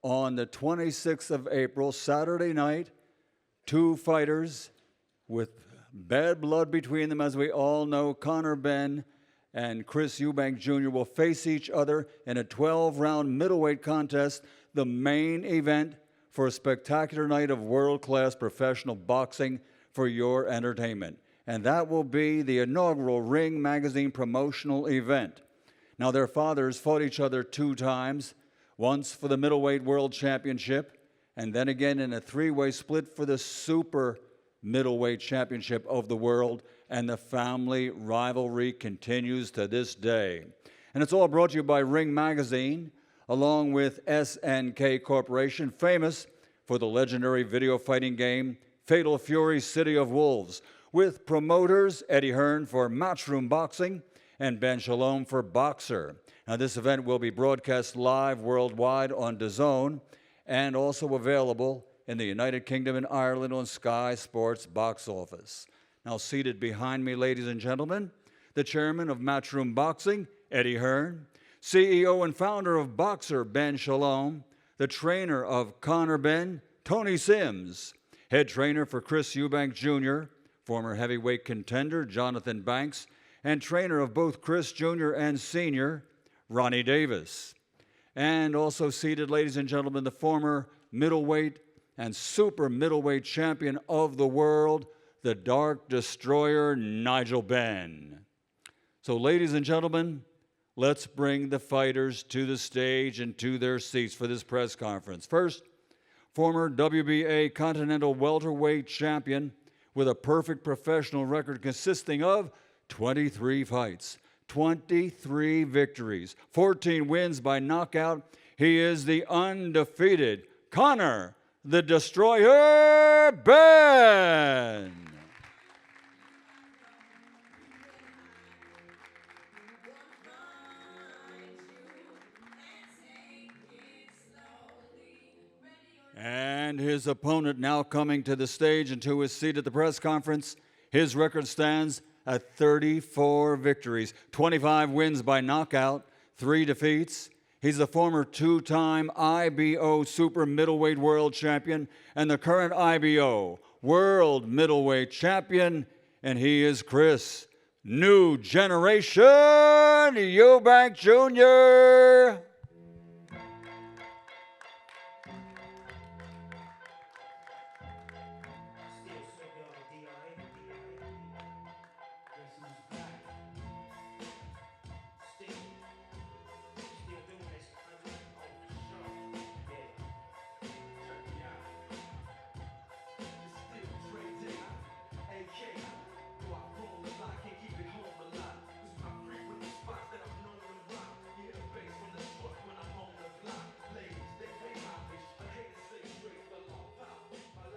On the 26th of April, Saturday night, two fighters with bad blood between them, as we all know, Conor Benn and Chris Eubank Jr. will face each other in a 12-round middleweight contest, the main event for a spectacular night of world-class professional boxing for your entertainment. And that will be the inaugural Ring Magazine promotional event. Now, their fathers fought each other 2 times, once for the middleweight world championship, and then again in a 3-way split for the super middleweight championship of the world, and the family rivalry continues to this day. And it's all brought to you by Ring Magazine, along with SNK Corporation, famous for the legendary video fighting game Fatal Fury City of Wolves, with promoters Eddie Hearn for Matchroom Boxing and Ben Shalom for Boxer. Now, this event will be broadcast live worldwide on DAZN and also available in the United Kingdom and Ireland on Sky Sports Box Office. Now, seated behind me, ladies and gentlemen, the chairman of Matchroom Boxing, Eddie Hearn, CEO and founder of Boxer, Ben Shalom, the trainer of Conor Benn, Tony Sims, head trainer for Chris Eubank Jr., former heavyweight contender Jonathan Banks, and trainer of both Chris Jr. and Sr., Ronnie Davis. And also seated, ladies and gentlemen, the former middleweight and super middleweight champion of the world, the Dark Destroyer, Nigel Benn. So, ladies and gentlemen, let's bring the fighters to the stage and to their seats for this press conference. First, former WBA Continental Welterweight champion with a perfect professional record consisting of 23 fights, 23 victories, 14 wins by knockout. He is the undefeated Conor the Destroyer Benn. And his opponent now coming to the stage and to his seat at the press conference. His record stands at 34 victories, 25 wins by knockout, 3 defeats. He's the former 2-time IBO Super Middleweight World Champion and the current IBO World Middleweight Champion, and he is Chris New Generation Eubank Jr.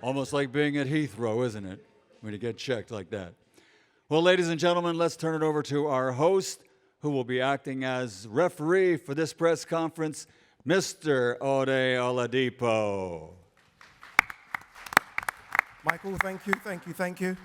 Almost like being at Heathrow, isn't it, when you get checked like that? Well, ladies and gentlemen, let's turn it over to our host, who will be acting as referee for this press conference, Mr. Ode Oladipo. Michael, thank you.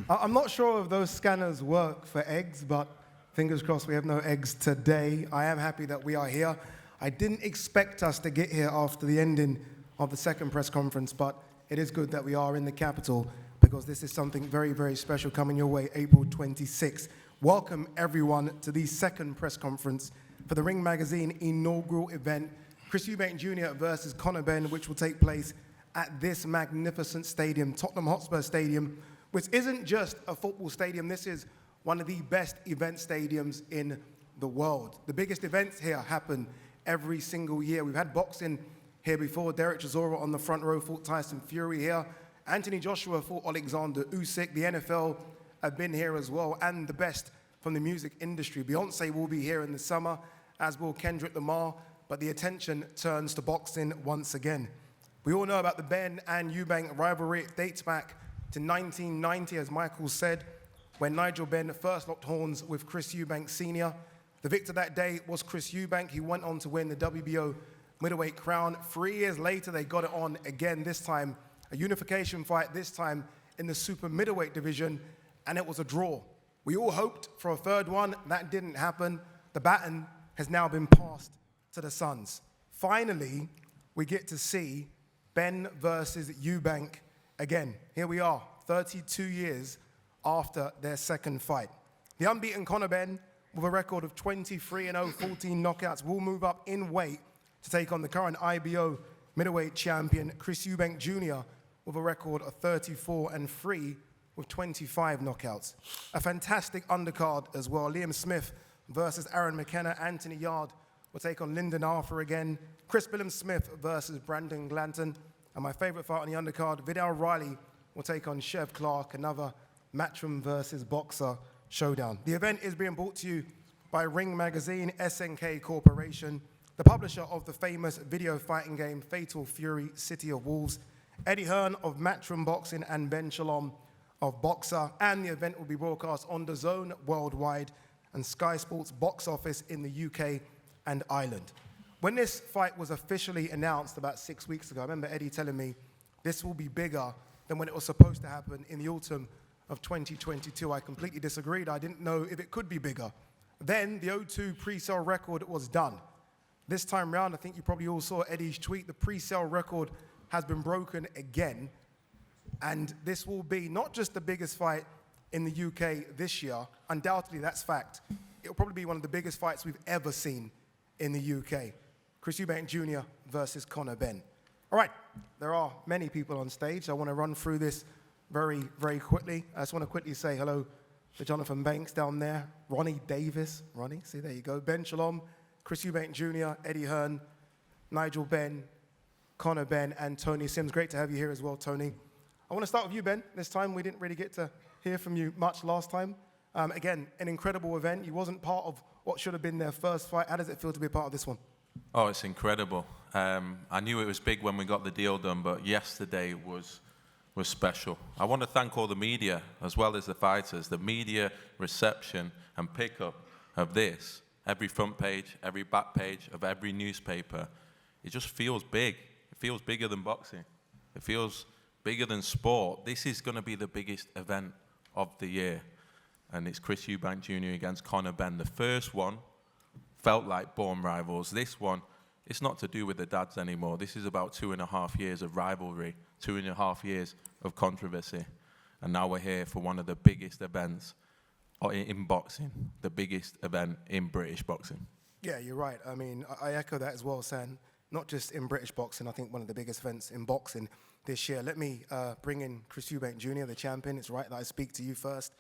I'm not sure if those scanners work for eggs, but fingers crossed we have no eggs today. I am happy that we are here. I didn't expect us to get here after the ending of the second press conference, but it is good that we are in the capital because this is something very, very special coming your way, April 26th. Welcome, everyone, to the second press conference for the Ring Magazine inaugural event, Chris Eubank Jr. versus Conor Benn, which will take place at this magnificent stadium, Tottenham Hotspur Stadium, which isn't just a football stadium. This is one of the best event stadiums in the world. The biggest events here happen every single year. We've had boxing here before. Derek Chisora on the front row fought Tyson Fury here. Anthony Joshua fought Alexander Usyk. The NFL have been here as well, and the best from the music industry. Beyonce will be here in the summer, as will Kendrick Lamar, but the attention turns to boxing once again. We all know about the Benn and Eubank rivalry. It dates back to 1990, as Michael said, when Nigel Benn first locked horns with Chris Eubank Sr. The victor that day was Chris Eubank. He went on to win the WBO middleweight crown. 3 years later, they got it on again, this time a unification fight, this time in the super middleweight division, and it was a draw. We all hoped for a third one. That didn't happen. The baton has now been passed to the Sons. Finally, we get to see Benn versus Eubank again. Here we are, 32 years after their second fight. The unbeaten Conor Benn, with a record of 23-0, 14 knockouts, will move up in weight to take on the current IBO middleweight champion, Chris Eubank Jr., with a record of 34-3 with 25 knockouts. A fantastic undercard as well. Liam Smith versus Aaron McKenna. Anthony Yard will take on Lyndon Arthur again. Chris Billam-Smith versus Brandon Glanton. And my favorite fight on the undercard, Vidal Riley will take on Chev Clark, another Matchroom versus Boxer showdown. The event is being brought to you by Ring Magazine, SNK Corporation, the publisher of the famous video fighting game Fatal Fury, City of Wolves, Eddie Hearn of Matchroom Boxing, and Ben Shalom of Boxer. And the event will be broadcast on DAZN worldwide and Sky Sports box office in the UK and Ireland. When this fight was officially announced about 6 weeks ago, I remember Eddie telling me this will be bigger than when it was supposed to happen in the autumn of 2022. I completely disagreed. I didn't know if it could be bigger. Then the O2 pre-sale record was done. This time round, I think you probably all saw Eddie's tweet, the pre-sale record has been broken again. And this will be not just the biggest fight in the UK this year, undoubtedly that's fact. It'll probably be one of the biggest fights we've ever seen in the UK. Chris Eubank Jr. versus Conor Benn. All right, there are many people on stage. I want to run through this very, very quickly. I just want to quickly say hello to Jonathan Banks down there, Ronnie Davis, Ronnie, see, there you go, Ben Shalom, Chris Eubank Jr., Eddie Hearn, Nigel Benn, Conor Benn, and Tony Sims. Great to have you here as well, Tony. I want to start with you, Ben. This time we didn't really get to hear from you much last time. Again, an incredible event. You wasn't part of what should have been their first fight. How does it feel to be a part of this one? Oh, it's incredible. I knew it was big when we got the deal done, but yesterday was special. I want to thank all the media as well as the fighters. The media reception and pickup of this, every front page, every back page of every newspaper, it just feels big. It feels bigger than boxing. It feels bigger than sport. This is going to be the biggest event of the year. And it's Chris Eubank Jr. against Conor Benn. The first one felt like born rivals. This one, it's not to do with the dads anymore. This is about 2.5 years of rivalry, 2.5 years of controversy. And now we're here for one of the biggest events in boxing, the biggest event in British boxing. Yeah, you're right. I mean, I echo that as well, Sam. Not just in British boxing, I think one of the biggest events in boxing this year. Let me bring in Chris Eubank Jr., the champion. It's right that I speak to you first.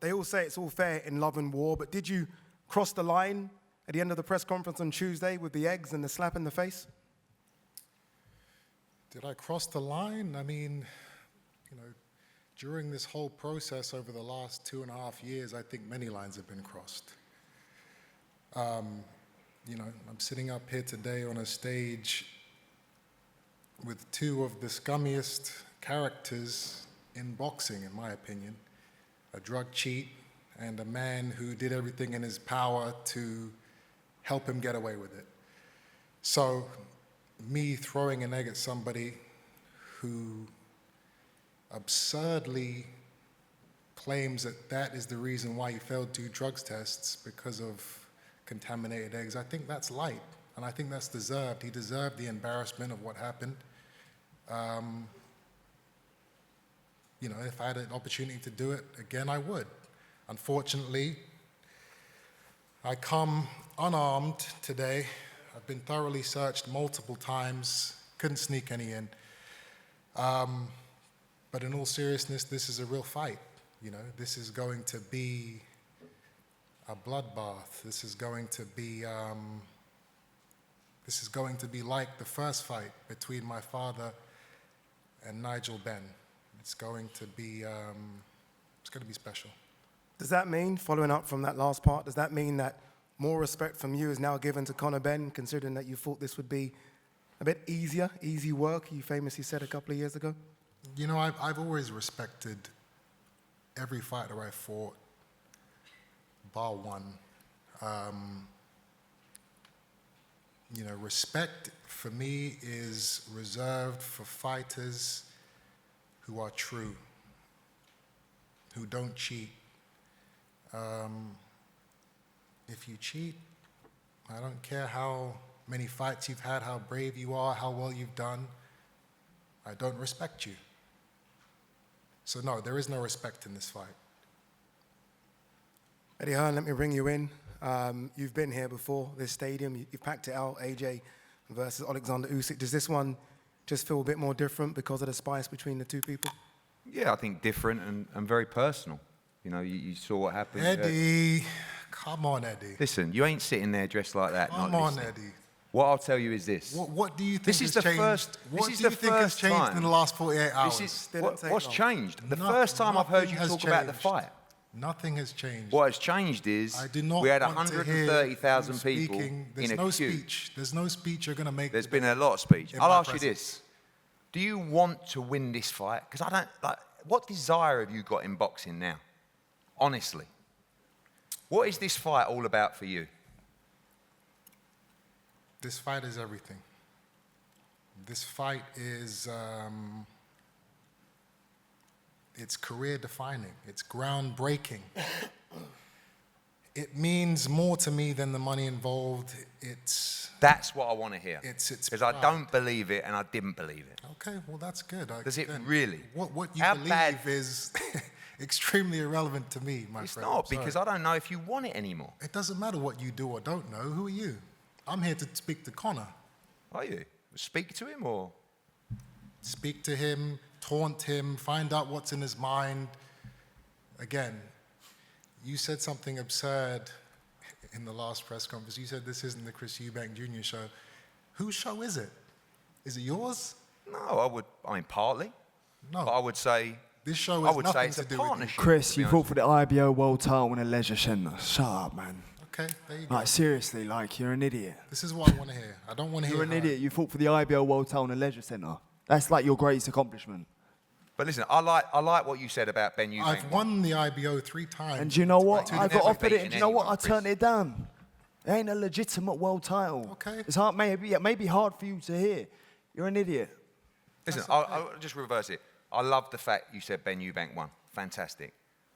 They all say it's all fair in love and war, but did you cross the line at the end of the press conference on Tuesday with the eggs and the slap in the face? Did I cross the line? I mean, you know, during this whole process over the last 2.5 years, I think many lines have been crossed. You know, I'm sitting up here today on a stage with two of the scummiest characters in boxing, in my opinion. A drug cheat and a man who did everything in his power to help him get away with it. So me throwing an egg at somebody who absurdly claims that that is the reason why he failed 2 drugs tests because of contaminated eggs, I think that's light, and I think that's deserved. He deserved the embarrassment of what happened. You know, if I had an opportunity to do it again, I would. Unfortunately, I come unarmed today. I've been thoroughly searched multiple times, couldn't sneak any in. But in all seriousness, this is a real fight. You know, this is going to be a bloodbath. This is going to be like the first fight between my father and Nigel Benn. It's going to be special. Does that mean, following up from that last part, does that mean that more respect from you is now given to Conor Benn, considering that you thought this would be a bit easier, easy work, you famously said a couple of years ago? You know, I've always respected every fighter I fought, bar one. You know, respect for me is reserved for fighters who are true, who don't cheat. If you cheat, I don't care how many fights you've had, how brave you are, how well you've done. I don't respect you. So no, there is no respect in this fight. Eddie Hearn, let me bring you in. You've been here before, this stadium. You've packed it out, AJ versus Alexander Usyk. Does this one just feel a bit more different because of the spice between the two people? Yeah, I think different and very personal. You know, you saw what happened. Eddie, come on, Eddie. Listen, you ain't sitting there dressed like that. Come not on, listening. Eddie. What I'll tell you is this. What do you think This has is the changed? first. What This is do you the think has first changed time. in the last 48 hours? This is Didn't take what's long. changed. The No- first time I've heard nothing you has talk about the changed. fight. Nothing has changed. What has changed is I do not we had want to hear 130,000 you people speaking. There's in a no queue. speech. There's no speech you're going to make. There's today. been a lot of speech. in I'll my ask you presence. this: do you want to win this fight? Because I don't like. What desire have you got in boxing now? Honestly, what is this fight all about for you? This fight is everything. This fight is, it's career defining. It's groundbreaking. It means more to me than the money involved. That's what I want to hear. It's because I pride. don't believe it and I didn't believe it. Okay, well, that's good. Does it Then really? What you How believe bad- is extremely irrelevant to me, my It's friend. not I'm because sorry. I don't know if you want it anymore. It doesn't matter what you do or don't know. Who are you? I'm here to speak to Conor. Are you? Speak to him or? Speak to him, taunt him, find out what's in his mind. Again, you said something absurd in the last press conference. You said this isn't the Chris Eubank Jr. show. Whose show is it? Is it yours? No, I mean, partly. No. But I would say. This show I has would say nothing it's to a do with you. partnership. Chris, to be you honest fought for the IBO World title in a leisure centre. Shut up, man. Okay, there you go. Like, seriously, like, you're an idiot. This is what I want to hear. I don't want to hear You're an how- idiot. You fought for the IBO World title in a leisure centre. That's like your greatest accomplishment. But listen, I like what you said about Ben Eubank. I've won the IBO 3 times. And do you know what? Two I got different offered it, and do you know what? I Chris. turned it down. It ain't a legitimate world title. Okay. It's hard, maybe it may be hard for you to hear. You're an idiot. Listen, I'll just reverse it. I love the fact you said Ben Eubank won. Fantastic.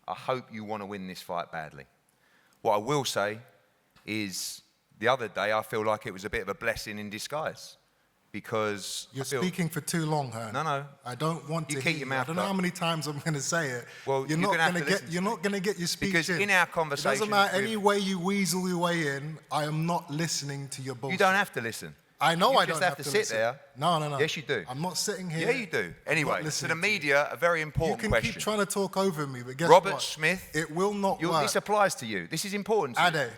I hope you want to win this fight badly. What I will say is the other day I feel like it was a bit of a blessing in disguise because You're I feel, speaking for too long, Hearn. No. I don't want You to keep hear your you. I mouth don't know shut. how many times I'm going to say it. Well, you're you're not gonna have going to to listen get. You're not going to get your speech Because in our conversation it doesn't matter with- any way you weasel your way in. I am not listening to your bullshit. you don't have to listen. I know You I just don't have to sit listen. there. No. Yes, you do. I'm not sitting here. Yeah, you do. Anyway, not to listening the you. media, a very You important can question. keep trying to talk over me, but guess Robert what? Smith, It will not work. This applies to you. This is important to you. Ade,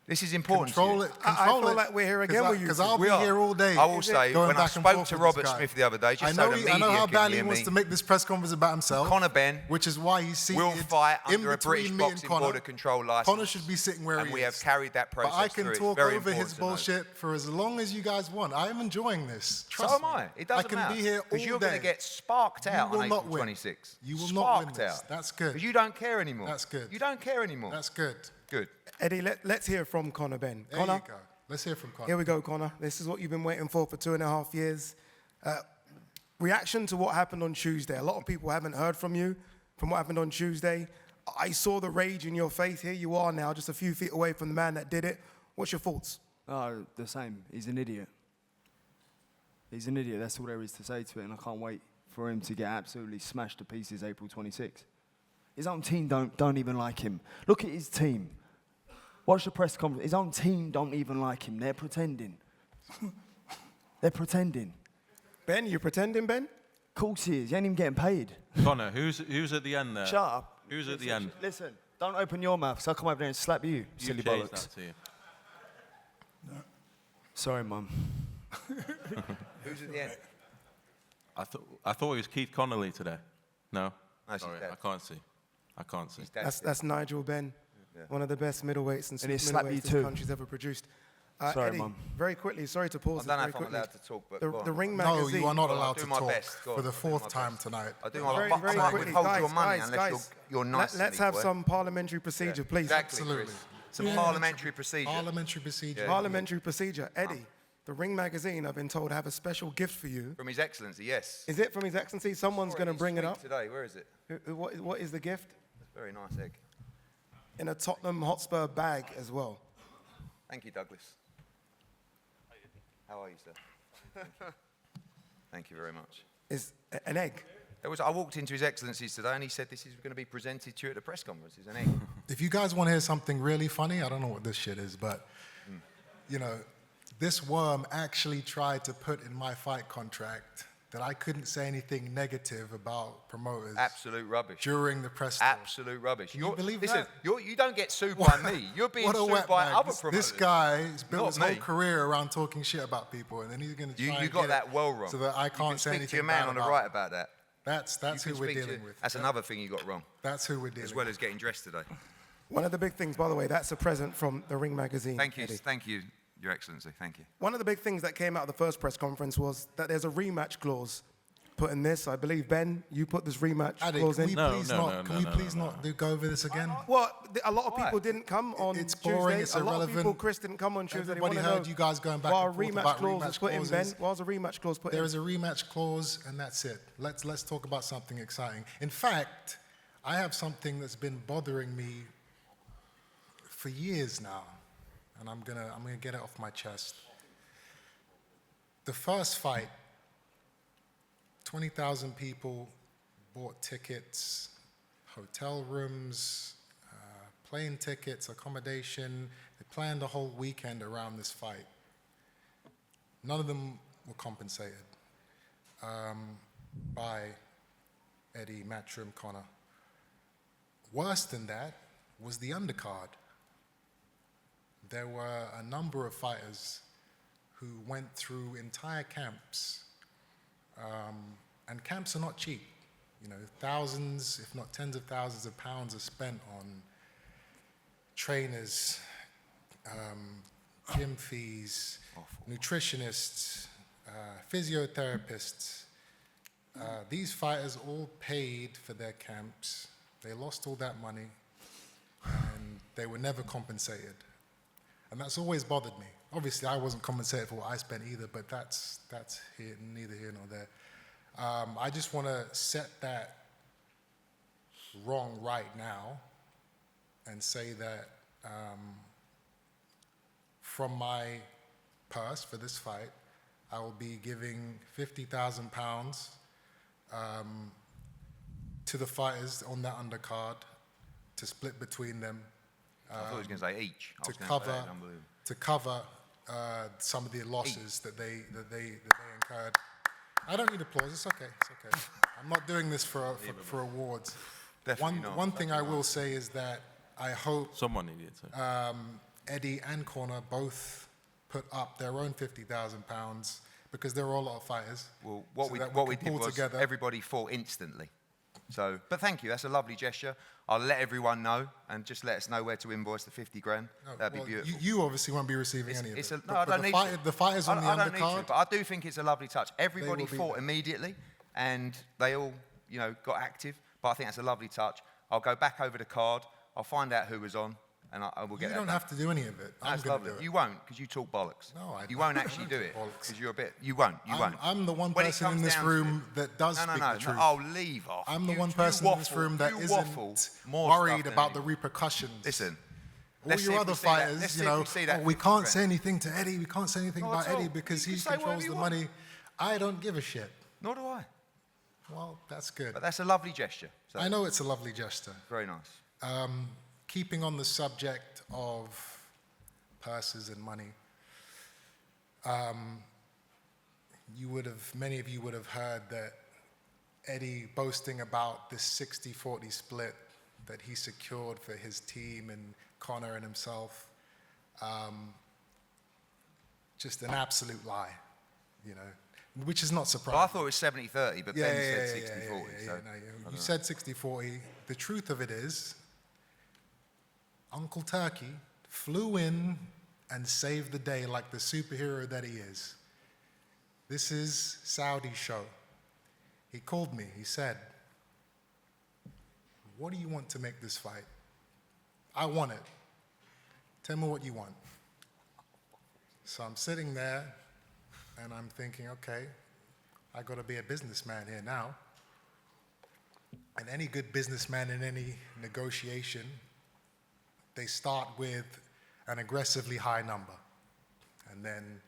This is important control to you. it. I Control feel it, like we're here again with you Because two. I'll We be are. here all day. I will say, going when I back and spoke forth to with Robert this guy. Smith the other day, just I so know the he- media I know how can badly hear he wants me, to make this press conference about himself. Conor Benn which is why he's seated will fight in under a British between me and Boxing Conor. Border Control license. Conor should be sitting where and he we is. have carried that process But I can through. It's talk very over important his to know. bullshit for as long as you guys want. I am enjoying this. Trust So am me. I. It doesn't I can matter. be here all Because you're day. going to get sparked You out will on not April win. 26th. You will sparked not win this. out. That's good. Because you don't care anymore. That's good. You don't care anymore. That's good. Good. Eddie, let's hear from Conor Benn. There Conor, you go. Let's hear from Conor. here we go, Conor. This is what you've been waiting for 2.5 years. Reaction to what happened on Tuesday. A lot of people haven't heard from you from what happened on Tuesday. I saw the rage in your face. Here you are now, just a few feet away from the man that did it. What's your thoughts? Oh, the same. He's an idiot. He's an idiot. That's all there is to say to it, and I can't wait for him to get absolutely smashed to pieces April 26th. His own team don't even like him. Look at his team. Watch the press conference. His own team don't even like him. They're pretending. They're pretending. Ben, you pretending, Ben? Of course he is. He ain't even getting paid. Connor, who's at the end there? Shut up. Who's at the end? Listen, don't open your mouth, so I'll come over there and slap you, You silly changed bollocks. that to you. Sorry, Mum. Who's at the end? I thought it was Keith Connolly today. No? No, she's Sorry, dead. I can't see. That's Nigel Benn, one of the best middleweights and And he slapped you middleweights this too. country's ever produced. Sorry, Eddie, Mum. very quickly, sorry to pause I this don't know very if I'm quickly. allowed to talk, but go on. The Ring No, magazine. you are not Well, I'll allowed do to my talk best. Go for on, the I'll do my 4th time best. tonight. I do my Very, best. very I might quickly, withhold guys, your money guys, unless guys. you're nice to Let's me, have boy. some parliamentary procedure, please. Exactly, Absolutely. Chris. Some parliamentary procedure. Parliamentary procedure. Parliamentary procedure. Eddie, the Ring magazine, I've been told, have a special gift for you. From His Excellency, yes. Is it from His Excellency? Someone's going to bring it up. Today, where is it? What is the gift? Very nice egg. In a Tottenham Hotspur bag as well. Thank you, Douglas. How are you, sir? Thank you very much. Is an egg. I walked into His Excellency's today and he said this is going to be presented to you at the press conference. It's an egg. If you guys want to hear something really funny, I don't know what this shit is, but, you know, this worm actually tried to put in my fight contract that I couldn't say anything negative about promoters. Absolute rubbish. During the press tour. Absolute rubbish. Can you believe listen, that? You don't get sued by me. You're being What a sued wet by bag. other promoters. This guy has built Not his whole me. career around talking shit about people, and then he's going to try You and got get that it well wrong. so that I You can't can say speak anything to your man bad on the about right him. about that. That's You who can we're speak to- dealing with. That's another thing you got wrong, That's who we're dealing as well with. as getting dressed today. One of the big things, by the way, that's a present from the Ring magazine. Thank you, Eddie. Your Excellency. Thank you. One of the big things that came out of the first press conference was that there's a rematch clause put in this. I believe, Ben, you put this rematch Addy, clause can in. we please not go over this again? Well, a lot of Why? people didn't come on It's Tuesday. boring, it's a lot of irrelevant. people, Chris, didn't come on Tuesday. Everybody they wanna heard know you guys going back why and forth rematch about clause was rematch put in, Ben. clauses. Why was a rematch clause put There in? is a rematch clause, and that's it. Let's talk about something exciting. In fact, I have something that's been bothering me for years now, and I'm gonna get it off my chest. The first fight, 20,000 people bought tickets, hotel rooms, plane tickets, accommodation. They planned the whole weekend around this fight. None of them were compensated by Eddie, Matchroom, Conor. Worse than that was the undercard. There were a number of fighters who went through entire camps, and camps are not cheap. You know, thousands, if not tens of thousands of pounds are spent on trainers, gym fees, nutritionists, physiotherapists. These fighters all paid for their camps. They lost all that money, and they were never compensated. And that's always bothered me. Obviously, I wasn't compensated for what I spent either, but that's neither here nor there. I just want to set that wrong right now and say that from my purse for this fight, I will be giving £50,000 to the fighters on that undercard to split between them. I thought he was going to say each. I To was gonna say cover, that, unbelievable. to cover some of the losses that they incurred. I don't need applause. It's okay. It's okay. I'm not doing this for awards. Definitely not. One thing I will say is that I hope Someone needed to. Eddie and Conor both put up their own £50,000 because there were a lot of fighters. Well, what so we that did can pull was together. everybody fought instantly. So, but thank you. That's a lovely gesture. I'll let everyone know and just let us know where to invoice the 50 grand. No, That'd well, be beautiful. You obviously won't be receiving any of it. No, But I don't need to. The fighters on the I don't need to, undercard, but I do think it's a lovely touch. Everybody will be fought there. immediately, and they all, got active. But I think that's a lovely touch. I'll go back over the card. I'll find out who was on, and I will get you that don't done. have to do any of it. I'm That's going to lovely. do it. You won't, because you talk bollocks. No, I You don't. won't I actually don't do talk it, bollocks. because you're a bit. You won't. You won't. I'm the one When it person comes in this down to room it- that does No, speak no, the truth. Oh, leave off. I'm the You- one you person in this waffle. room that You isn't waffle more worried stuff than about the anyone. repercussions. Listen. All let's see your if we other see that- fighters, let's you see if know, we see that we 50 can't grand. say anything to Eddie. We can't say anything Not about at all. Eddie because You he can say whatever controls you the want. money. I don't give a shit. Nor do I. Well, that's good. But that's a lovely gesture. So, I know it's a lovely gesture. very nice. Keeping on the subject of purses and money, many of you would have heard that Eddie boasting about this 60-40 split that he secured for his team and Conor and himself. Just an absolute lie, which is not surprising. Well, I thought it was 70-30, but Ben said 60-40. So. No, you said 60-40. The truth of it is, Uncle Turkey flew in and saved the day like the superhero that he is. This is Saudi's show. He called me. He said, "What do you want to make this fight?" "I want it. Tell me what you want." So I'm sitting there and I'm thinking, okay, I got to be a businessman here now. And any good businessman in any negotiation, they start with an aggressively high number. And then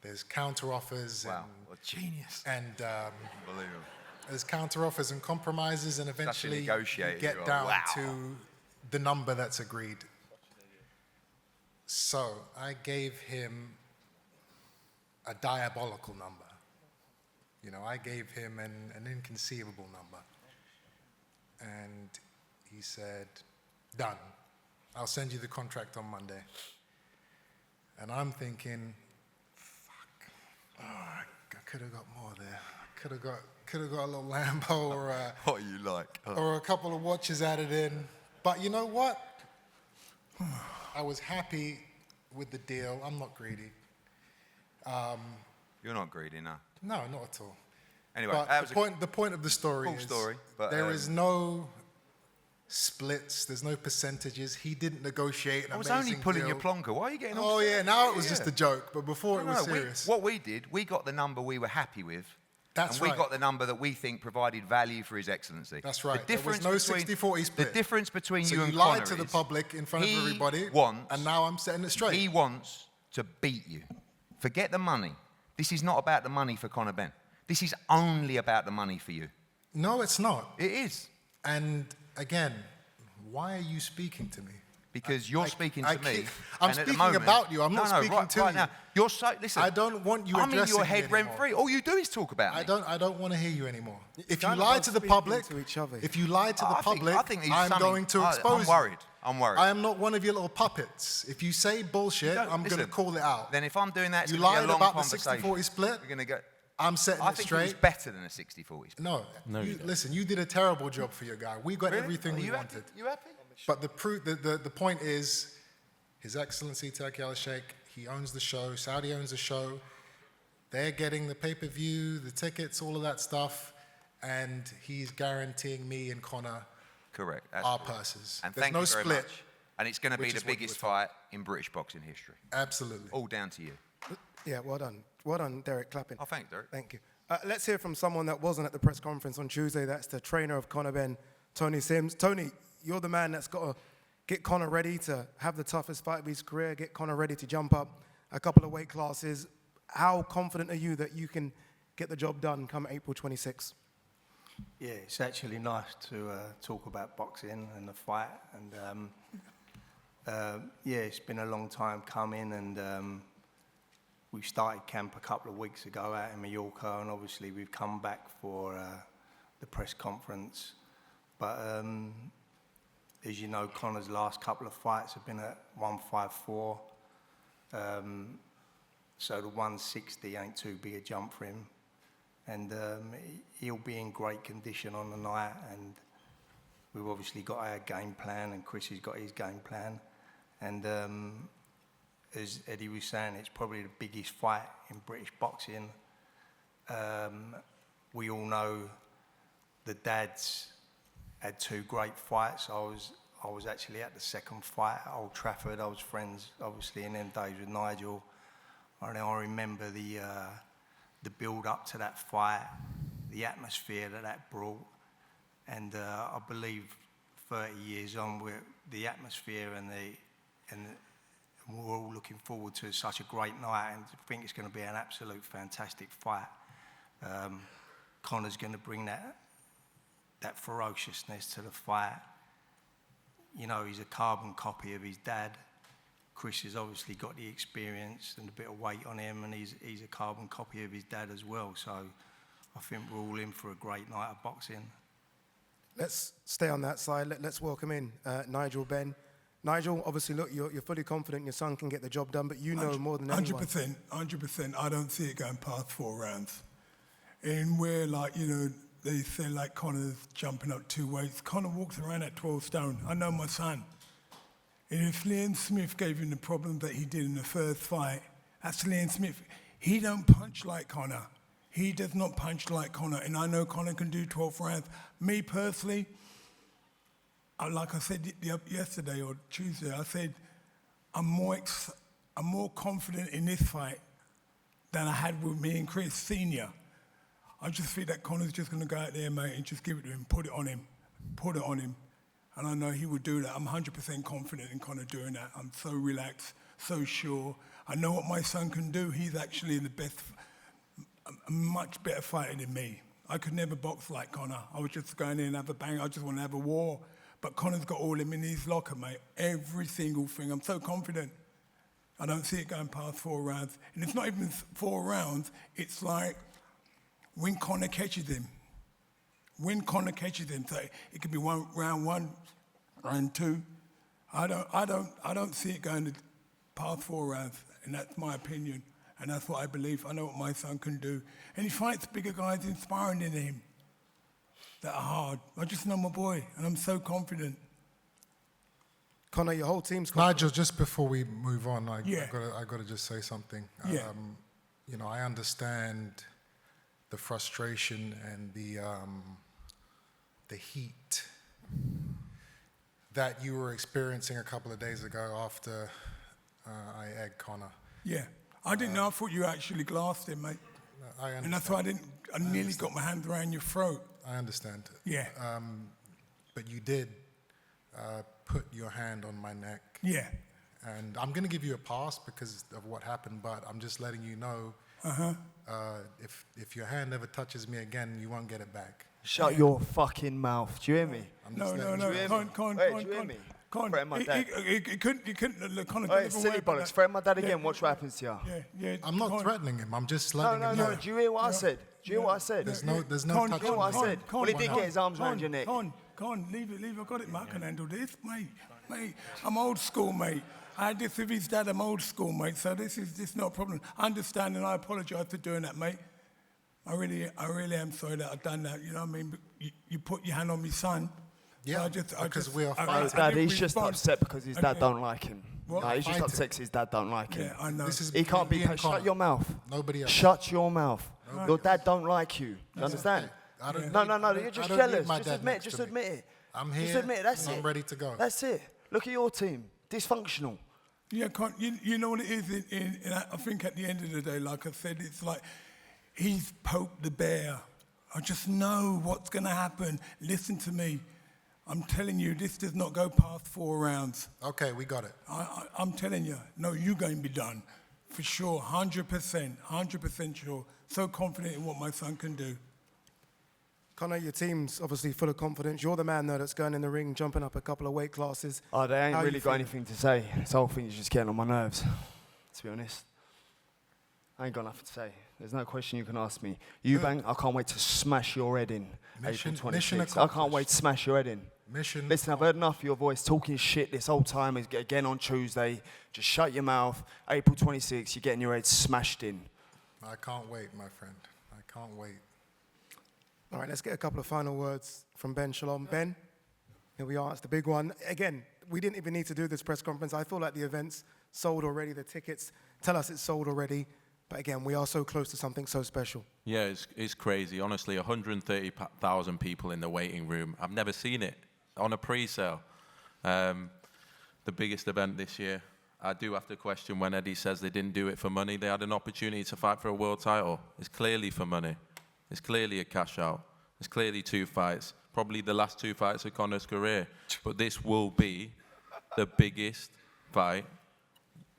There's counter offers. Wow, what a genius. And Unbelievable. there's counter offers and compromises, and eventually you negotiator you get are. down Wow. to the number that's agreed. So I gave him a diabolical number. You know, I gave him an inconceivable number. And he said, done. I'll send you the contract on Monday. And I'm thinking, fuck, oh, I could have got more there. Could have got a little Lambo or What are you like? or a couple of watches added in. But you know what? I was happy with the deal. I'm not greedy. You're not greedy, no. No, not at all. Anyway, But that was the point of the story cool is story, but, there is no splits. There's no percentages. He didn't negotiate an I was amazing only pulling deal. your plonker. Why are you getting Oh upset? yeah, now it was Yeah. just a joke, but before it was No, serious. what we did, we got the number we were happy with. That's and we right. got the number that we think provided value for His Excellency. That's right. The There was difference no between 60-40 split. The difference between So you you and lied Conor to the is public in front of he everybody, wants, and now I'm setting it straight. He wants to beat you. Forget the money. This is not about the money for Conor Benn. This is only about the money for you. No, it's not. It is. And again, why are you speaking to me? Because you're speaking to me. I'm and at the speaking moment- about you. I'm not speaking right, to right you. now. You're so, listen. I don't want you I'm in addressing your me head anymore. rent free. All you do is talk about me. I don't want to hear you anymore. If you kind of lie both to the speaking public, to each other. if you lie to the public, I think he's I'm something- going to expose I'm you. worried. I'm worried. I am not one of your little puppets. If you say bullshit, Don't- I'm going to listen, call it out. Then if I'm doing that, it's You going to be lied a long about the conversation. 60-40 split. We're going to go. I'm setting I it think straight. it was better than a 60-40 split. No, you don't. listen, you did a terrible job for your guy. We got Really? everything Are we you wanted. happy? You happy? But the point is, His Excellency Turki Al-Sheikh, he owns the show, Saudi owns the show. They're getting the pay-per-view, the tickets, all of that stuff, and he's guaranteeing me and Conor Correct. our purses. And There's thank no you very split. much. And it's going to be which the is what you biggest were told. fight in British boxing history. Absolutely. All down to you. Yeah, well done. Well done, Derek, clapping. Oh, thanks, Derek. Thank you. Let's hear from someone that wasn't at the press conference on Tuesday. That's the trainer of Conor Benn, Tony Sims. Tony, you're the man that's got to get Conor ready to have the toughest fight of his career, get Conor ready to jump up a couple of weight classes. How confident are you that you can get the job done come April 26? Yeah, it's actually nice to talk about boxing and the fight. And yeah, it's been a long time coming, and we started camp a couple of weeks ago out in Mallorca, and obviously we've come back for the press conference. But as you know, Conor's last couple of fights have been at 154. So the 160 ain't too big a jump for him. And he'll be in great condition on the night, and we've obviously got our game plan, and Chris has got his game plan. And as Eddie was saying, it's probably the biggest fight in British boxing. We all know the dads had two great fights. I was actually at the second fight at Old Trafford. I was friends, obviously, in them days with Nigel. And I remember the build up to that fight, the atmosphere that brought, and I believe 30 years on, the atmosphere and we're all looking forward to such a great night, and I think it's going to be an absolute fantastic fight. Conor's going to bring that ferociousness to the fight. You know, he's a carbon copy of his dad. Chris has obviously got the experience and a bit of weight on him, and he's a carbon copy of his dad as well. So I think we're all in for a great night of boxing. Let's stay on that side. Let's welcome in Nigel Benn. Nigel, obviously, look, you're fully confident your son can get the job done, but you know more than anyone. 100%. I don't see it going past 4 rounds. And where, like, you know, they say, like, Conor's jumping up 2 weights. Conor walks around at 12 stone. I know my son. And if Liam Smith gave him the problem that he did in the first fight, that's Liam Smith. He don't punch like Conor. He does not punch like Conor. And I know Conor can do 12 rounds. Me, personally, like I said yesterday or Tuesday, I said I'm more confident in this fight than I had with me and Chris Senior. I just feel that Conor's just going to go out there, mate, and just give it to him, put it on him. And I know he would do that. I'm 100% confident in Conor doing that. I'm so relaxed, so sure. I know what my son can do. He's actually the best, a much better fighter than me. I could never box like Conor. I was just going in and have a bang. I just want to have a war. But Conor's got all him in his locker, mate. Every single thing. I'm so confident. I don't see it going past 4 rounds. And it's not even 4 rounds. It's like when Conor catches him. When Conor catches him. So it could be round 1, round 2. I don't see it going past 4 rounds. And that's my opinion. And that's what I believe. I know what my son can do. And he fights bigger guys inspiring than him that are hard. I just know my boy, and I'm so confident. Conor, your whole team's confident. Nigel, just before we move on, I Yeah. got to just say something. Yeah. You know, I understand the frustration and the heat that you were experiencing a couple of days ago after I egged Conor. Yeah. I didn't know. I thought you actually glassed him, mate. I understand. And that's why I nearly got my hand around your throat. I understand. Yeah. But you did put your hand on my neck. Yeah. And I'm going to give you a pass because of what happened, but I'm just letting you know if your hand ever touches me again, you won't get it back. Shut your fucking mouth. Do you hear me? No. Do you hear me? Threaten my dad. He couldn't look Conor. Hey, silly bollocks. Threaten my dad again. Watch what happens to you. Yeah. I'm not threatening him. I'm just No, letting no, him no. know. Do you hear what I said? Do you hear what I said? There's no Con, touch. You know what I said? Well, he did get his arms around your neck. Con, leave it. I got it, mate. I can handle this, mate. I'm old school, mate. I had this with his dad. I'm old school, mate. So this is not a problem. I understand, and I apologise for doing that, mate. I really am sorry that I've done that. You know what I mean? You put your hand on my son. Yeah, so because we are No, fighting. Dad, he's just upset because his dad don't like him. What? No, he's just Fighting. upset because his dad don't like him. Yeah, I know. This is He can't be me and patient. Shut Conor. your mouth. Nobody else. Shut your mouth. Your dad don't like you. You understand? I don't No, need- you're just I don't need jealous. my Just dad admit it. next Just to me. admit it. I'm here. Just admit it. That's and it. I'm ready to go. That's it. Look at your team. Dysfunctional. Yeah, Con, you know what it is? I think at the end of the day, like I said, it's like he's poked the bear. I just know what's going to happen. Listen to me. I'm telling you, this does not go past 4 rounds. Okay, we got it. I'm telling you, no, you're going to be done. For sure, 100% sure. So confident in what my son can do. Conor, your team's obviously full of confidence. You're the man, though, that's going in the ring, jumping up a couple of weight classes. Oh, they ain't How really you got feeling? anything to say. This whole thing is just getting on my nerves, to be honest. I ain't got nothing to say. There's no question you can ask me. Eubank, I can't wait to smash your head in Mission- April mission 26th. I can't accomplished. wait to smash your head in. Mission. Listen, I've heard enough of your voice talking shit this whole time. Again on Tuesday. Just shut your mouth. April 26th, you're getting your head smashed in. I can't wait, my friend. I can't wait. All right, let's get a couple of final words from Ben Shalom. Ben, here we are. It's the big one. Again, we didn't even need to do this press conference. I feel like the event's sold already. The tickets tell us it's sold already. But again, we are so close to something so special. Yeah, it's crazy. Honestly, 130,000 people in the waiting room. I've never seen it on a pre-sale. The biggest event this year. I do have to question when Eddie says they didn't do it for money. They had an opportunity to fight for a world title. It's clearly for money. It's clearly a cash out. It's clearly 2 fights. Probably the last 2 fights of Conor's career. But this will be the biggest fight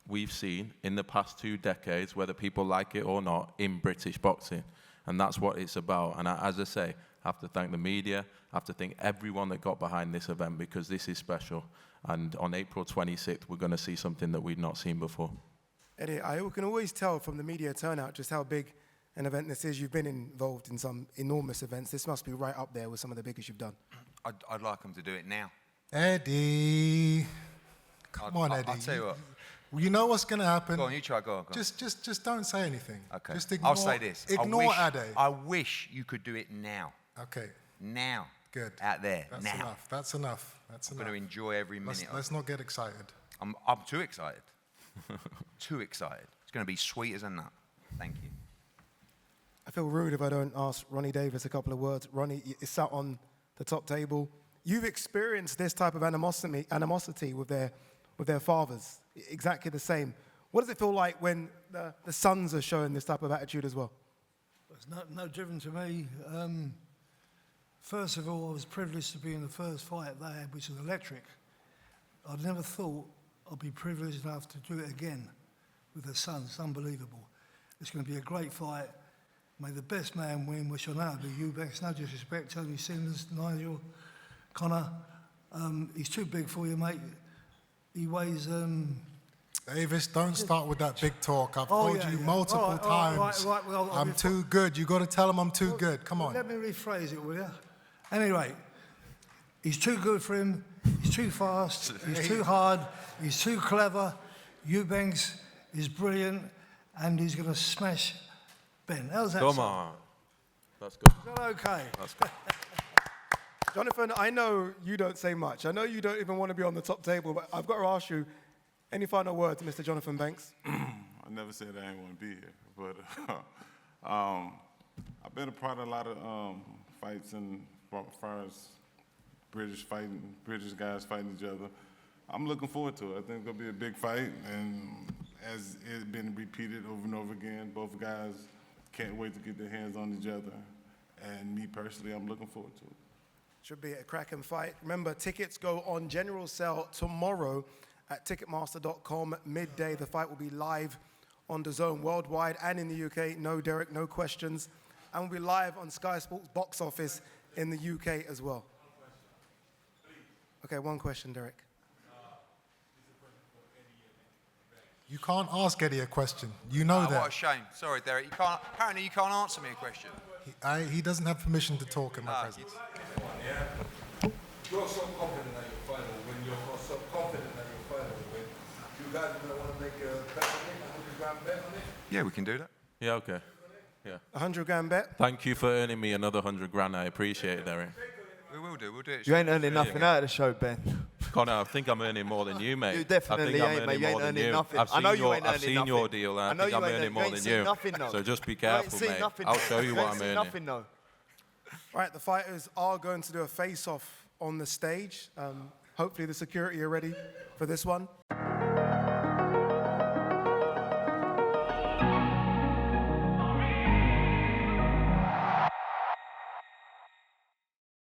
we've seen in the past 2 decades, whether people like it or not, in British boxing. And that's what it's about. And as I say, I have to thank the media. I have to thank everyone that got behind this event because this is special. And on April 26th, we're going to see something that we've not seen before. Eddie, I can always tell from the media turnout just how big an event this is. You've been involved in some enormous events. This must be right up there with some of the biggest you've done. I'd like them to do it now. Eddie. Come on, Eddie. I'll tell you what. You know what's going to happen. Go on, you try, go on. Just don't say anything. Okay. Just ignore. I'll say this. Ignore Ade. I wish you could do it now. Okay. Now. Good. Out there. That's now. enough. That's enough. That's I'm enough. going to enjoy every minute. Let's not get excited. I'm too excited. Too excited. It's going to be sweet as a nut. Thank you. I feel rude if I don't ask Ronnie Davis a couple of words. Ronnie is sat on the top table. You've experienced this type of animosity with their fathers, exactly the same. What does it feel like when the sons are showing this type of attitude as well? It's no different to me. First of all, I was privileged to be in the first fight they had, which was electric. I'd never thought I'd be privileged enough to do it again. with the son. It's unbelievable. It's going to be a great fight. May the best man win, which I know will be Eubank. No disrespect, Tony Simmons, Nigel, Conor. He's too big for you, mate. He weighs... Davis, don't start with that big talk. I've Oh, told yeah, you yeah. multiple All right, times. all right, well, I'll I'm be too good. You got to tell him I'm too good. Come on. Let me rephrase it, will you? Anyway, he's too good for him. He's too fast. He's too hard. He's too clever. Eubanks is brilliant, and he's going to smash Ben. How's that? Come sound? on. That's good. Is that okay? That's good. Jonathan, I know you don't say much. I know you don't even want to be on the top table, but I've got to ask you, any final words, Mr. Jonathan Banks? I never said I ain't want to be here, but I've been a part of a lot of fights and as far as British guys fighting each other. I'm looking forward to it. I think it's gonna be a big fight, and as it's been repeated over and over again, both guys can't wait to get their hands on each other. And me personally, I'm looking forward to it. Should be a cracking fight. Remember, tickets go on general sale tomorrow at Ticketmaster.com, midday. The fight will be live on DAZN worldwide and in the UK. No, Derek, no questions. And we'll be live on Sky Sports Box Office in the UK as well. Okay, one question, Derek. You can't ask Eddie a question. You know What a that. shame. Sorry, Derek. Apparently you can't answer me a question. He doesn't have permission to talk in my presence. You're so confident that you're final win. You're so confident that you're final win. You guys are going to want to make a bet on it, 100 grand bet on it? Yeah, we can do that. Yeah, okay. Yeah. 100 grand bet. Thank you for earning me another 100 grand. I appreciate it, Derek. We will do. We'll do it. You ain't earning nothing out of the show, Ben. Connor, I think I'm earning more than you, mate. You definitely I think I'm ain't, mate. You ain't more than earning you. nothing. I've I seen know you your, ain't I've earning seen nothing. your deal, and I I know think you I'm ain't earning earning- more you ain't than seen you. nothing, though. So just be You ain't careful, seen mate. nothing, I'll though. show you You what ain't I'm seen earning. nothing, though. Right, the fighters are going to do a face-off on the stage. Hopefully the security are ready for this one.